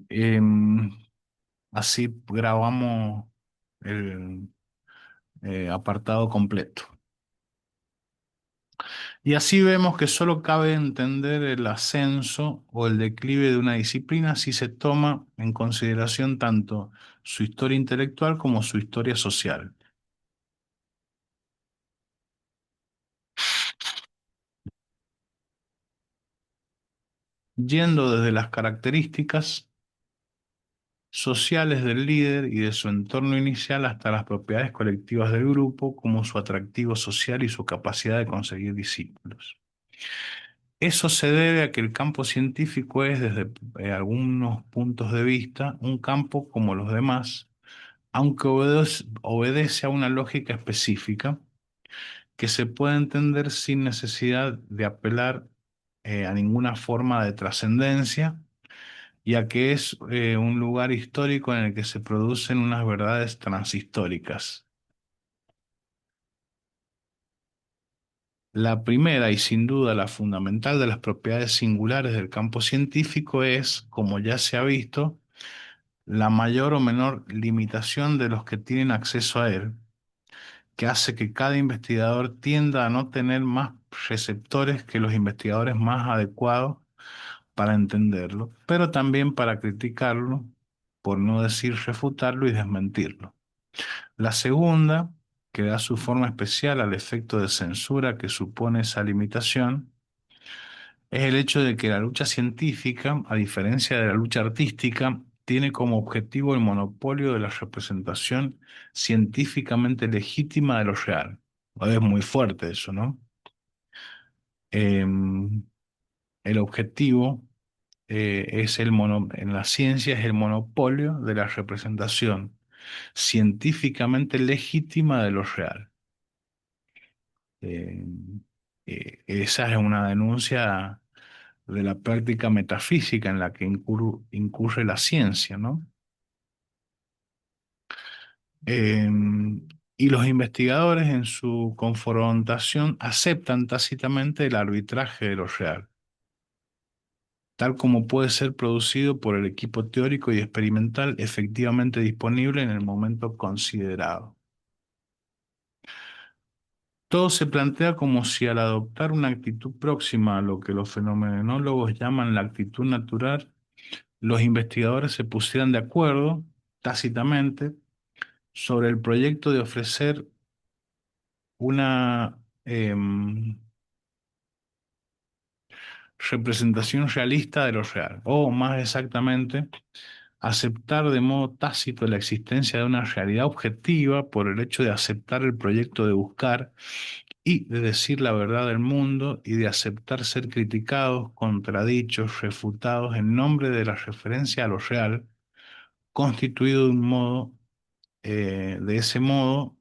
em, así grabamos el apartado completo. Y así vemos que solo cabe entender el ascenso o el declive de una disciplina si se toma en consideración tanto su historia intelectual como su historia social, yendo desde las características sociales del líder y de su entorno inicial hasta las propiedades colectivas del grupo, como su atractivo social y su capacidad de conseguir discípulos. Eso se debe a que el campo científico es, desde algunos puntos de vista, un campo como los demás, aunque obedece a una lógica específica que se puede entender sin necesidad de apelar a ninguna forma de trascendencia, ya que es un lugar histórico en el que se producen unas verdades transhistóricas. La primera y sin duda la fundamental de las propiedades singulares del campo científico es, como ya se ha visto, la mayor o menor limitación de los que tienen acceso a él, que hace que cada investigador tienda a no tener más receptores que los investigadores más adecuados para entenderlo, pero también para criticarlo, por no decir refutarlo y desmentirlo. La segunda, que da su forma especial al efecto de censura que supone esa limitación, es el hecho de que la lucha científica, a diferencia de la lucha artística, tiene como objetivo el monopolio de la representación científicamente legítima de lo real. Es muy fuerte eso, ¿no? Em, el objetivo en la ciencia es el monopolio de la representación científicamente legítima de lo real. Eh, Esa es una denuncia de la práctica metafísica en la que incurre la ciencia, ¿no? Eh, y los investigadores en su confrontación aceptan tácitamente el arbitraje de lo real, tal como puede ser producido por el equipo teórico y experimental efectivamente disponible en el momento considerado. Todo se plantea como si al adoptar una actitud próxima a lo que los fenomenólogos llaman la actitud natural, los investigadores se pusieran de acuerdo tácitamente sobre el proyecto de ofrecer una representación realista de lo real, o más exactamente, aceptar de modo tácito la existencia de una realidad objetiva por el hecho de aceptar el proyecto de buscar y de decir la verdad del mundo y de aceptar ser criticados, contradichos, refutados en nombre de la referencia a lo real, constituido de ese modo,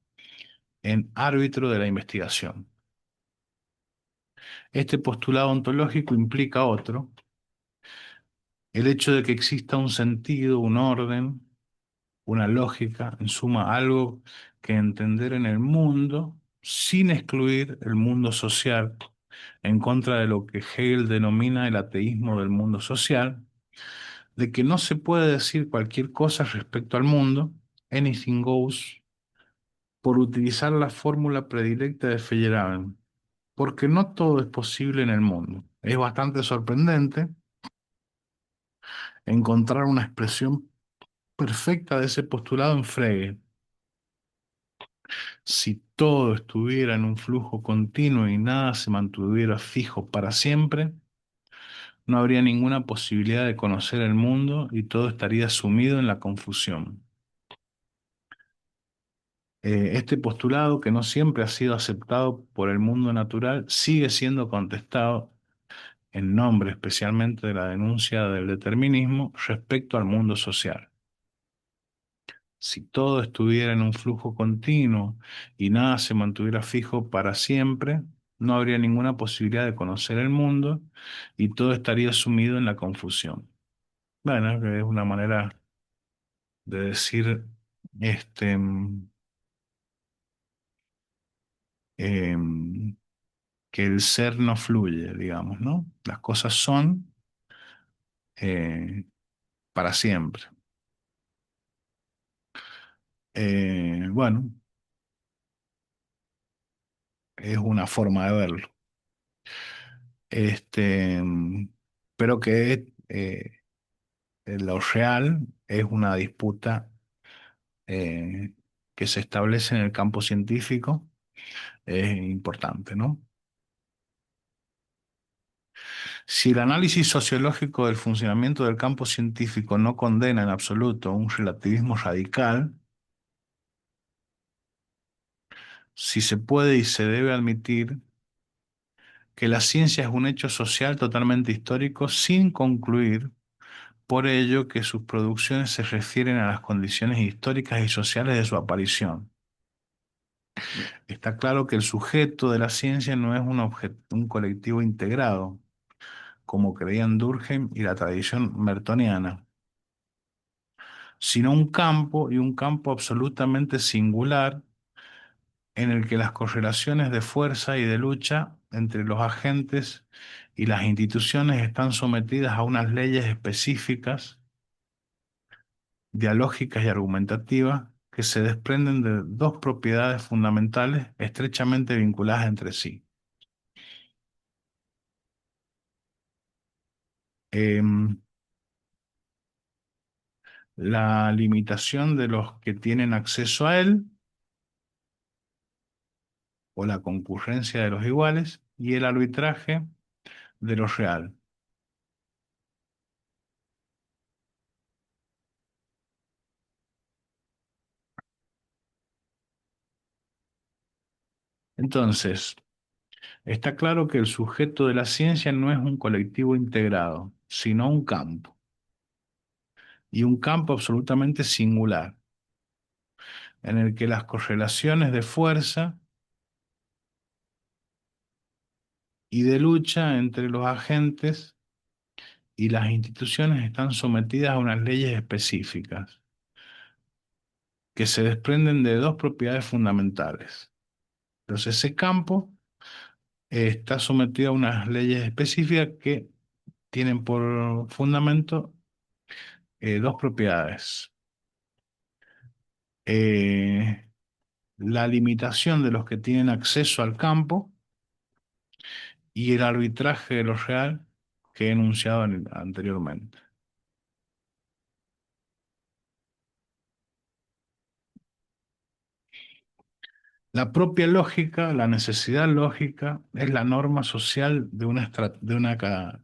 en árbitro de la investigación. Este postulado ontológico implica otro, el hecho de que exista un sentido, un orden, una lógica, en suma, algo que entender en el mundo sin excluir el mundo social, en contra de lo que Hegel denomina el ateísmo del mundo social, de que no se puede decir cualquier cosa respecto al mundo, anything goes, por utilizar la fórmula predilecta de Feyerabend, porque no todo es posible en el mundo. Es bastante sorprendente encontrar una expresión perfecta de ese postulado en Frege. Si todo estuviera en un flujo continuo y nada se mantuviera fijo para siempre, no habría ninguna posibilidad de conocer el mundo y todo estaría sumido en la confusión. Este postulado, que no siempre ha sido aceptado por el mundo natural, sigue siendo contestado en nombre especialmente de la denuncia del determinismo respecto al mundo social. Si todo estuviera en un flujo continuo y nada se mantuviera fijo para siempre, no habría ninguna posibilidad de conocer el mundo y todo estaría sumido en la confusión. Bueno, que es una manera de decir este, em, que el ser no fluye, digamos, ¿no? Las cosas son eh, para siempre. Bueno, es una forma de verlo. Este, pero que lo real es una disputa eh, que se establece en el campo científico, es importante, ¿no? Si el análisis sociológico del funcionamiento del campo científico no condena en absoluto un relativismo radical, si se puede y se debe admitir que la ciencia es un hecho social totalmente histórico sin concluir por ello que sus producciones se refieren a las condiciones históricas y sociales de su aparición. Está claro que el sujeto de la ciencia no es un colectivo integrado, como creían Durkheim y la tradición mertoniana, sino un campo y un campo absolutamente singular en el que las correlaciones de fuerza y de lucha entre los agentes y las instituciones están sometidas a unas leyes específicas, dialógicas y argumentativas que se desprenden de dos propiedades fundamentales estrechamente vinculadas entre sí. Em, la limitación de los que tienen acceso a él o la concurrencia de los iguales y el arbitraje de lo real. Entonces, está claro que el sujeto de la ciencia no es un colectivo integrado, sino un campo, y un campo absolutamente singular, en el que las correlaciones de fuerza y de lucha entre los agentes y las instituciones están sometidas a unas leyes específicas que se desprenden de dos propiedades fundamentales. Entonces, ese campo está sometido a unas leyes específicas que tienen por fundamento dos propiedades. Eh, la limitación de los que tienen acceso al campo y el arbitraje de lo real que he enunciado anteriormente. La propia lógica, la necesidad lógica, es la norma social de una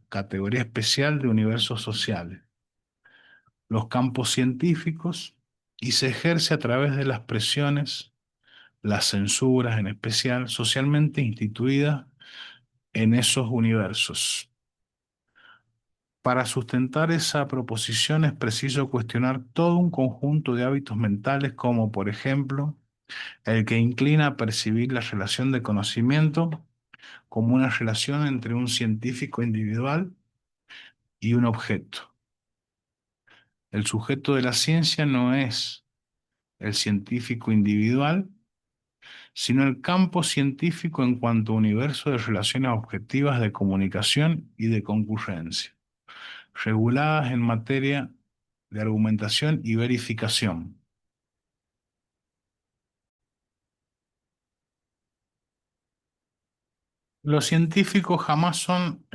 categoría especial de universos sociales, los campos científicos, y se ejerce a través de las presiones, las censuras en especial, socialmente instituidas en esos universos. Para sustentar esa proposición es preciso cuestionar todo un conjunto de hábitos mentales como, por ejemplo, el que inclina a percibir la relación de conocimiento como una relación entre un científico individual y un objeto. El sujeto de la ciencia no es el científico individual, sino el campo científico en cuanto a universo de relaciones objetivas de comunicación y de concurrencia, reguladas en materia de argumentación y verificación. Los científicos jamás son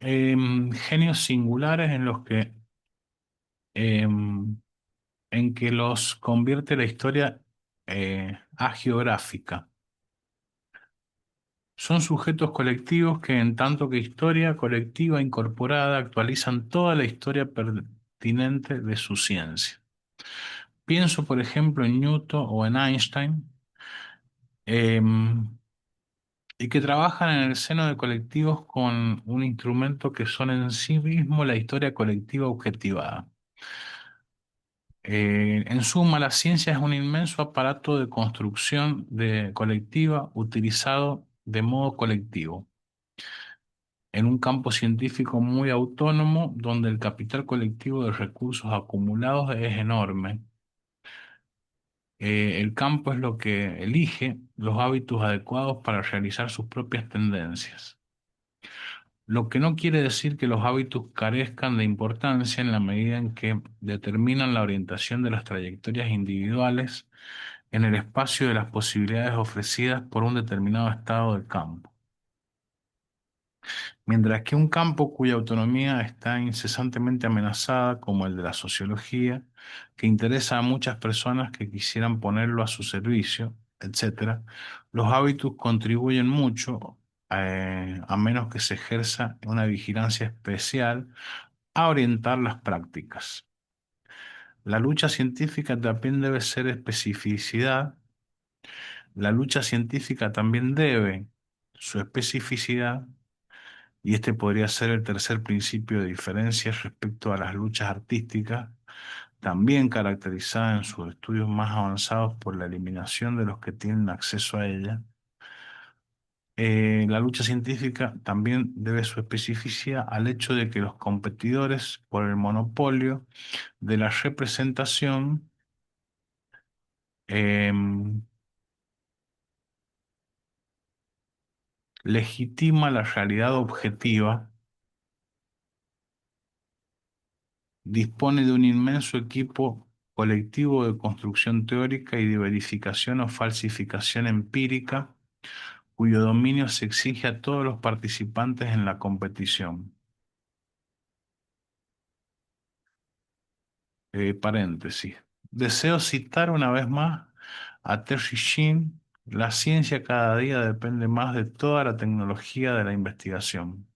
genios singulares em, en que los convierte la historia agiográfica. Son sujetos colectivos que, en tanto que historia colectiva incorporada, actualizan toda la historia pertinente de su ciencia. Pienso, por ejemplo, en Newton o en Einstein, em, y que trabajan en el seno de colectivos con un instrumento que son en sí mismo la historia colectiva objetivada. En suma, la ciencia es un inmenso aparato de construcción colectiva utilizado de modo colectivo, en un campo científico muy autónomo donde el capital colectivo de recursos acumulados es enorme. El campo es lo que elige los hábitos adecuados para realizar sus propias tendencias. Lo que no quiere decir que los hábitos carezcan de importancia en la medida en que determinan la orientación de las trayectorias individuales en el espacio de las posibilidades ofrecidas por un determinado estado del campo. Mientras que un campo cuya autonomía está incesantemente amenazada, como el de la sociología, que interesa a muchas personas que quisieran ponerlo a su servicio, etcétera, los hábitos contribuyen mucho, a menos que se ejerza una vigilancia especial, a orientar las prácticas. La lucha científica también debe ser especificidad. La lucha científica también debe su especificidad, y este podría ser el tercer principio de diferencia respecto a las luchas artísticas, también caracterizada en sus estudios más avanzados por la eliminación de los que tienen acceso a ella. La lucha científica también debe su especificidad al hecho de que los competidores por el monopolio de la representación em, legitima la realidad objetiva Dispone de un inmenso equipo colectivo de construcción teórica y de verificación o falsificación empírica, cuyo dominio se exige a todos los participantes en la competición. Paréntesis. Deseo citar una vez más a Terry Sheen: la ciencia cada día depende más de toda la tecnología de la investigación.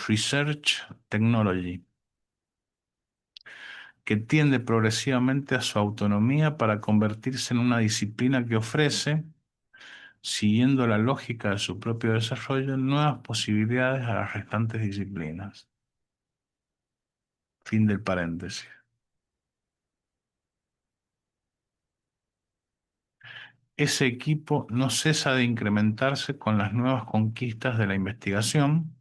Research Technology, que tiende progresivamente a su autonomía para convertirse en una disciplina que ofrece, siguiendo la lógica de su propio desarrollo, nuevas posibilidades a las restantes disciplinas. Fin del paréntesis. Ese equipo no cesa de incrementarse con las nuevas conquistas de la investigación,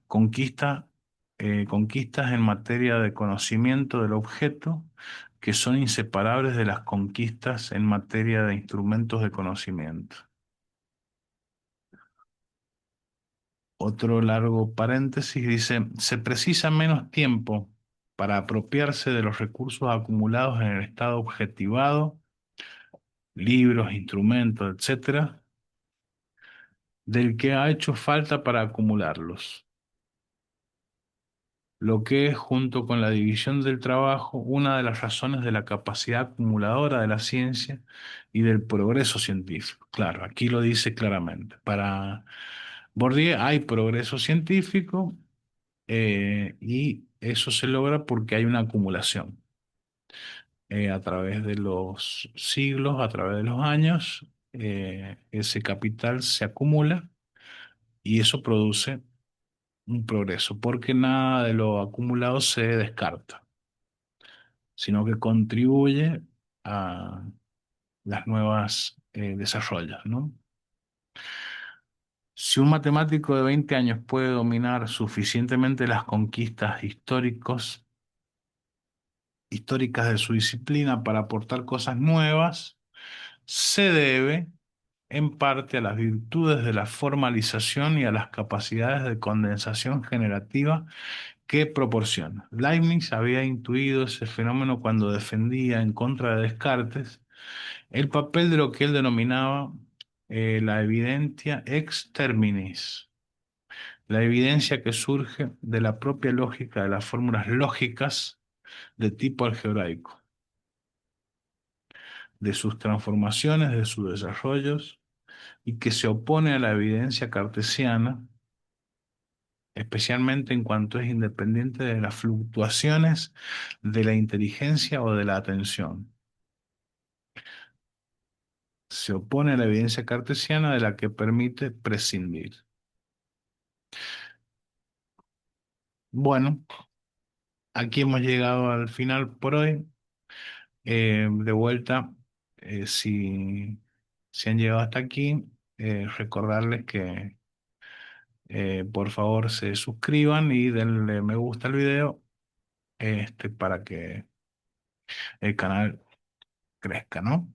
conquista- conquistas en materia de conocimiento del objeto, que son inseparables de las conquistas en materia de instrumentos de conocimiento. Otro largo paréntesis dice: se precisa menos tiempo para apropiarse de los recursos acumulados en el estado objetivado, libros, instrumentos, etcétera, del que ha hecho falta para acumularlos, lo que es, junto con la división del trabajo, una de las razones de la capacidad acumuladora de la ciencia y del progreso científico. Claro, aquí lo dice claramente. Para Bourdieu hay progreso científico, y eso se logra porque hay una acumulación. A través de los siglos, a través de los años, ese capital se acumula y eso produce un progreso, porque nada de lo acumulado se descarta, sino que contribuye a las nuevas desarrollos, ¿no? Si un matemático de 20 años puede dominar suficientemente las conquistas históricas de su disciplina para aportar cosas nuevas, se debe en parte a las virtudes de la formalización y a las capacidades de condensación generativa que proporciona. Leibniz había intuido ese fenómeno cuando defendía en contra de Descartes el papel de lo que él denominaba la evidencia ex terminis, la evidencia que surge de la propia lógica de las fórmulas lógicas de tipo algebraico, de sus transformaciones, de sus desarrollos, y que se opone a la evidencia cartesiana, especialmente en cuanto es independiente de las fluctuaciones de la inteligencia o de la atención. Se opone a la evidencia cartesiana, de la que permite prescindir. Bueno, aquí hemos llegado al final por hoy. De vuelta, si han llegado hasta aquí, recordarles que por favor se suscriban y denle me gusta al video, para que el canal crezca, ¿no?